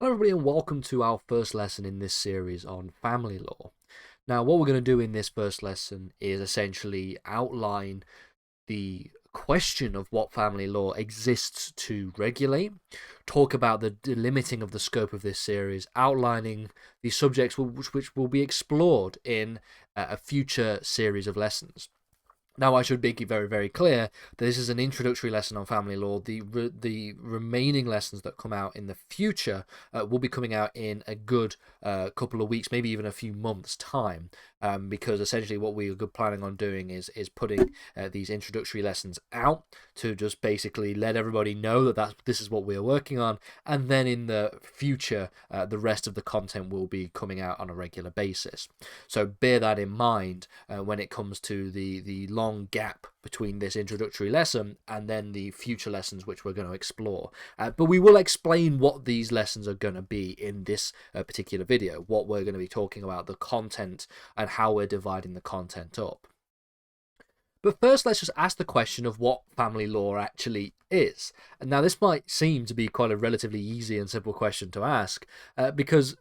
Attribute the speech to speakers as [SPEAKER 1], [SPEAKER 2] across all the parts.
[SPEAKER 1] Hello everybody and welcome to our first lesson in this series on family law. Now what we're going to do in this first lesson is essentially outline the question of what family law exists to regulate, talk about the delimiting of the scope of this series, outlining the subjects which will be explored in a future series of lessons. Now, I should make it very, very clear that this is an introductory lesson on family law. The remaining lessons that come out in the future will be coming out in a good couple of weeks, maybe even a few months' time, because essentially what we are planning on doing is putting these introductory lessons out to just basically let everybody know that this is what we are working on, and then in the future, the rest of the content will be coming out on a regular basis. So bear that in mind when it comes to the long gap between this introductory lesson and then the future lessons which we're going to explore. But we will explain what these lessons are going to be in this particular video, what we're going to be talking about, the content, and how we're dividing the content up. But first, let's just ask the question of what family law actually is. And now this might seem to be quite a relatively easy and simple question to ask, because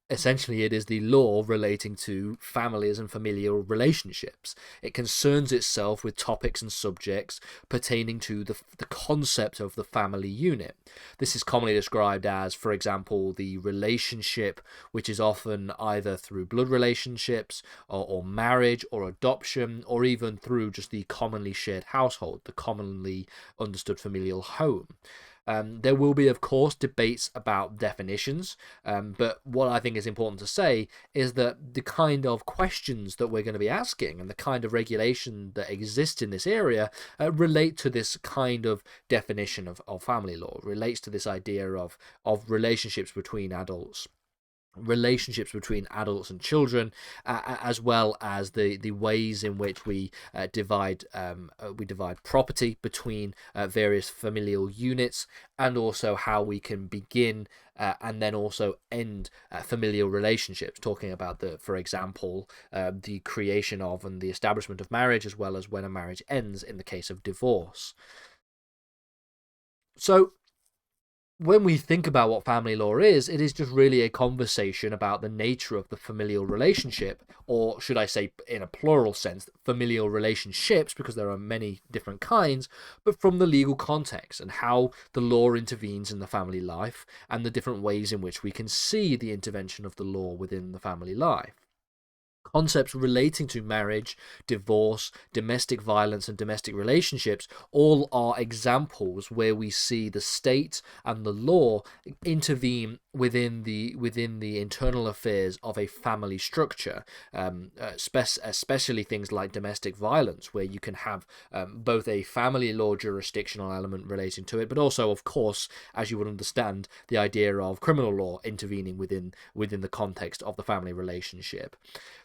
[SPEAKER 1] essentially, it is the law relating to families and familial relationships. It concerns itself with topics and subjects pertaining to the concept of the family unit. This is commonly described as, for example, the relationship, which is often either through blood relationships or marriage or adoption, or even through just the commonly shared household, the commonly understood familial home. There will be, of course, debates about definitions, but what I think is important to say is that the kind of questions that we're going to be asking and the kind of regulation that exists in this area relate to this kind of definition of family law, relates to this idea of relationships between adults. Relationships between adults and children, as well as the ways in which we divide property between various familial units, and also how we can begin and then also end familial relationships, talking about for example, the creation of and the establishment of marriage, as well as when a marriage ends in the case of divorce. So when we think about what family law is, it is just really a conversation about the nature of the familial relationship, or should I say, in a plural sense, familial relationships, because there are many different kinds, but from the legal context and how the law intervenes in the family life and the different ways in which we can see the intervention of the law within the family life. Concepts relating to marriage, divorce, domestic violence, and domestic relationships all are examples where we see the state and the law intervene within the internal affairs of a family structure, especially things like domestic violence, where you can have both a family law jurisdictional element relating to it, but also, of course, as you would understand, the idea of criminal law intervening within the context of the family relationship.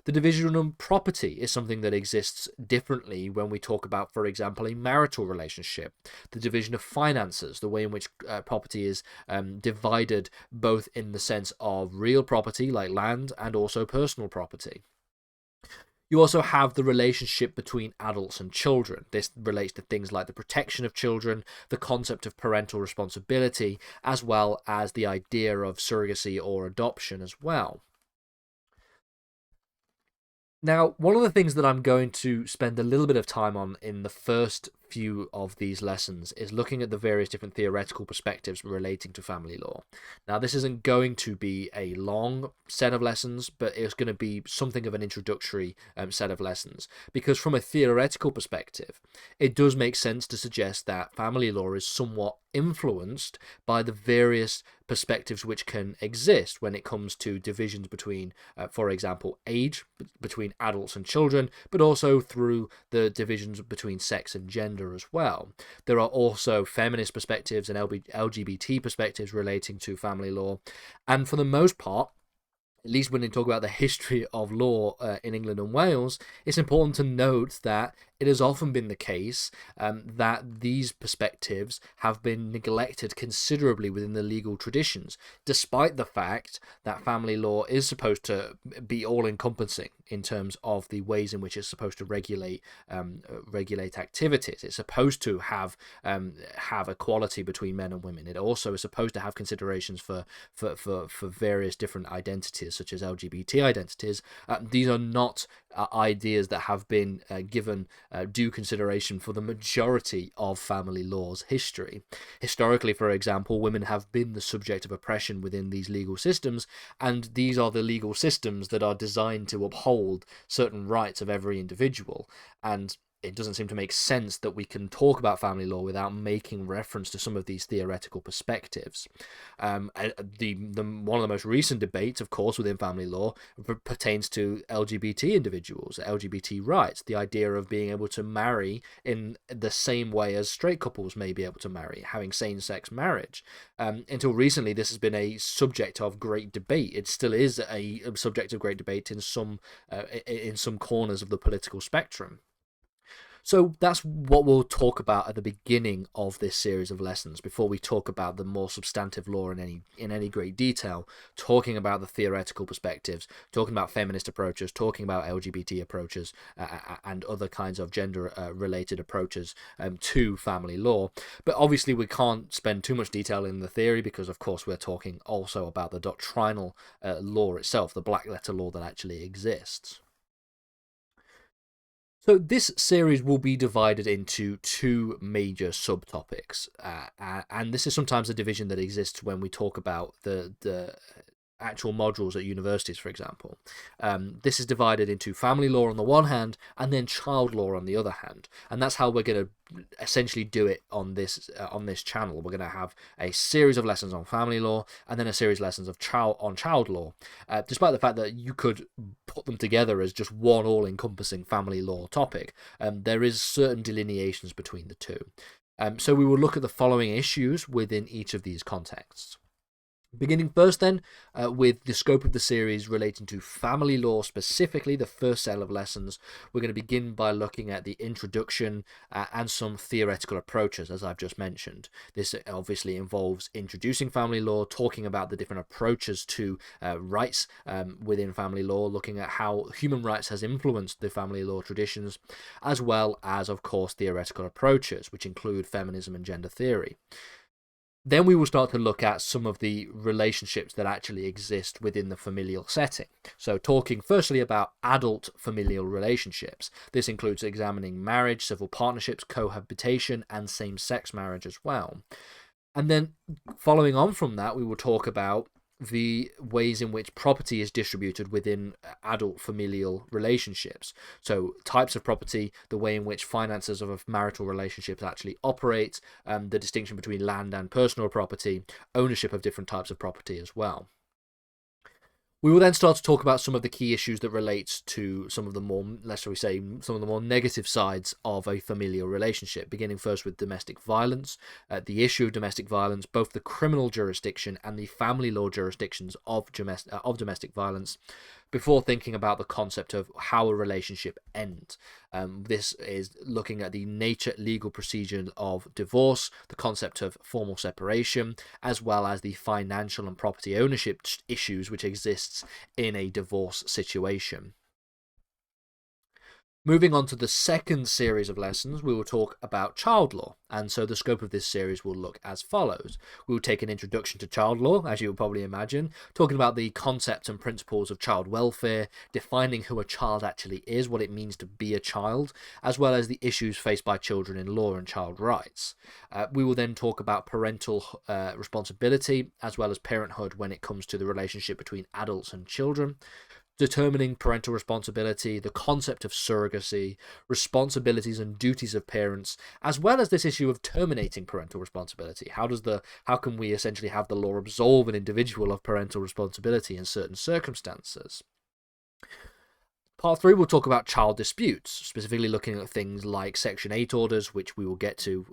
[SPEAKER 1] The division of property is something that exists differently when we talk about, for example, a marital relationship. The division of finances, the way in which property is divided both in the sense of real property like land and also personal property. You also have the relationship between adults and children. This relates to things like the protection of children, the concept of parental responsibility, as well as the idea of surrogacy or adoption as well. Now, one of the things that I'm going to spend a little bit of time on in the first few of these lessons is looking at the various different theoretical perspectives relating to family law. Now, this isn't going to be a long set of lessons, but it's going to be something of an introductory set of lessons, because from a theoretical perspective, it does make sense to suggest that family law is somewhat influenced by the various perspectives which can exist when it comes to divisions between, for example, age, between adults and children, but also through the divisions between sex and gender as well. There are also feminist perspectives and LGBT perspectives relating to family law, and for the most part, at least when they talk about the history of law in England and Wales, it's important to note that it has often been the case that these perspectives have been neglected considerably within the legal traditions, despite the fact that family law is supposed to be all-encompassing in terms of the ways in which it's supposed to regulate activities. It's supposed to have equality between men and women. It also is supposed to have considerations for various different identities, such as LGBT identities. These are not ideas that have been given due consideration for the majority of family law's history. Historically, for example, women have been the subject of oppression within these legal systems, and these are the legal systems that are designed to uphold certain rights of every individual. And it doesn't seem to make sense that we can talk about family law without making reference to some of these theoretical perspectives. One of the most recent debates, of course, within family law pertains to LGBT individuals, LGBT rights, the idea of being able to marry in the same way as straight couples may be able to marry, having same-sex marriage. Until recently, this has been a subject of great debate. It still is a subject of great debate in some corners of the political spectrum. So that's what we'll talk about at the beginning of this series of lessons, before we talk about the more substantive law in any great detail, talking about the theoretical perspectives, talking about feminist approaches, talking about LGBT approaches, and other kinds of gender-related approaches to family law. But obviously we can't spend too much detail in the theory, because of course we're talking also about the doctrinal law itself, the black letter law that actually exists. So this series will be divided into two major subtopics, and this is sometimes a division that exists when we talk about the actual modules at universities, for example. This is divided into family law on the one hand, and then child law on the other hand, and that's how we're going to essentially do it on this channel. We're going to have a series of lessons on family law, and then a series of lessons of child law, despite the fact that you could put them together as just one all-encompassing family law topic. There is certain delineations between the two. So we will look at the following issues within each of these contexts. Beginning first then with the scope of the series relating to family law specifically, the first set of lessons, we're going to begin by looking at the introduction and some theoretical approaches, as I've just mentioned. This obviously involves introducing family law, talking about the different approaches to rights within family law, looking at how human rights has influenced the family law traditions, as well as, of course, theoretical approaches, which include feminism and gender theory. Then we will start to look at some of the relationships that actually exist within the familial setting. So talking firstly about adult familial relationships. This includes examining marriage, civil partnerships, cohabitation, and same-sex marriage as well. And then following on from that, we will talk about the ways in which property is distributed within adult familial relationships. So types of property, the way in which finances of a marital relationship actually operate, the distinction between land and personal property, ownership of different types of property as well. We will then start to talk about some of the key issues that relate to some of the more, some of the more negative sides of a familial relationship, beginning first with domestic violence, the issue of domestic violence, both the criminal jurisdiction and the family law jurisdictions of domestic violence, before thinking about the concept of how a relationship ends. This is looking at the nature, legal procedure of divorce, the concept of formal separation, as well as the financial and property ownership issues which exists in a divorce situation. Moving on to the second series of lessons, we will talk about child law, and so the scope of this series will look as follows. We will take an introduction to child law, as you will probably imagine, talking about the concepts and principles of child welfare, defining who a child actually is, what it means to be a child, as well as the issues faced by children in law and child rights. We will then talk about parental responsibility, as well as parenthood when it comes to the relationship between adults and children, determining parental responsibility, the concept of surrogacy, responsibilities and duties of parents, as well as this issue of terminating parental responsibility. How can we essentially have the law absolve an individual of parental responsibility in certain circumstances? Part 3 will talk about child disputes, specifically looking at things like Section 8 orders, which we will get to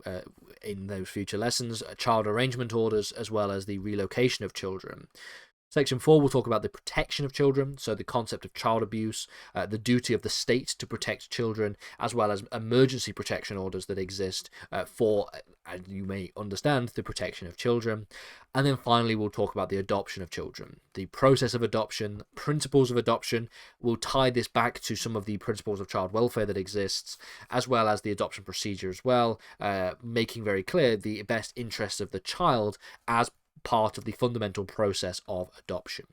[SPEAKER 1] in those future lessons, child arrangement orders, as well as the relocation of children. Section 4 will talk about the protection of children, so the concept of child abuse, the duty of the state to protect children, as well as emergency protection orders that exist for, as you may understand, the protection of children. And then finally, we'll talk about the adoption of children, the process of adoption, principles of adoption. We'll tie this back to some of the principles of child welfare that exists, as well as the adoption procedure as well, making very clear the best interests of the child as part of the fundamental process of adoption.